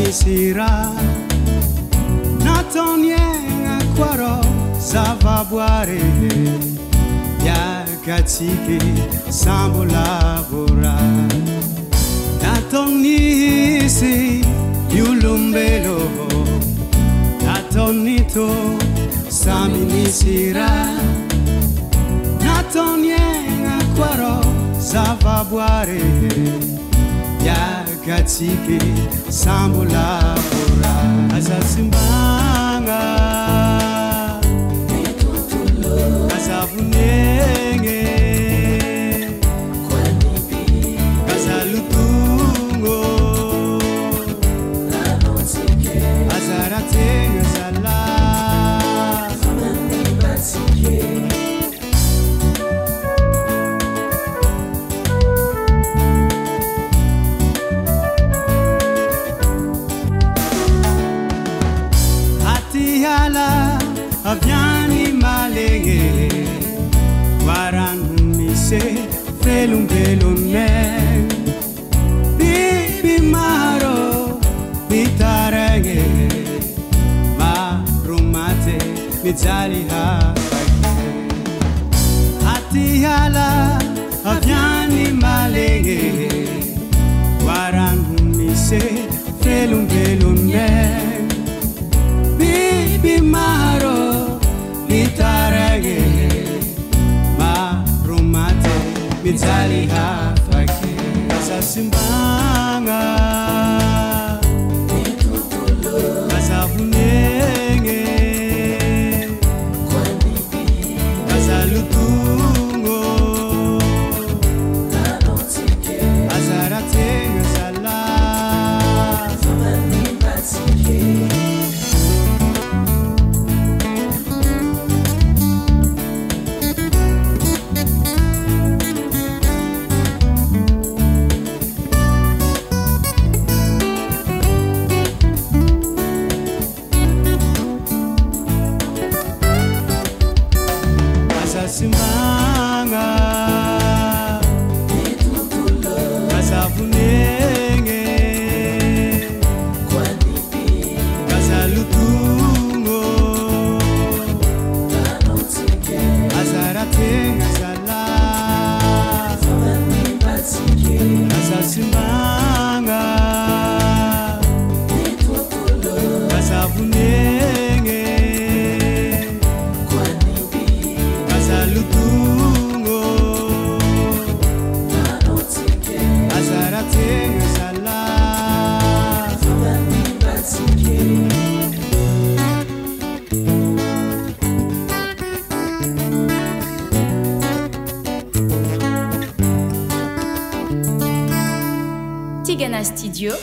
misira Natonienga quaro Sava boare Yagatsike Sambo lavora Natonisi Yulumbelo Natonito Sami misira Natonienga quaro Sava boare Yagatsike Sambo lavora Asasimbanga Asavunenge Asalutungo Asaratenga sala Atiala Aviani malenge Waranmise Felumbelume Bibi maro Bitarenge Marumate Mizali hafake Atiala Aviani malenge Waranmise Felumbelume Bibi maro Bitarege Marumate Mizali hafake Asasimbanga Asavunenge Asalutungo Asaratenga sala Asasimbanga Asavunenge Asalutungo Asaratenga sala Asasimbanga Asavunenge Asalutungo Asaratenga sala Tigana Studio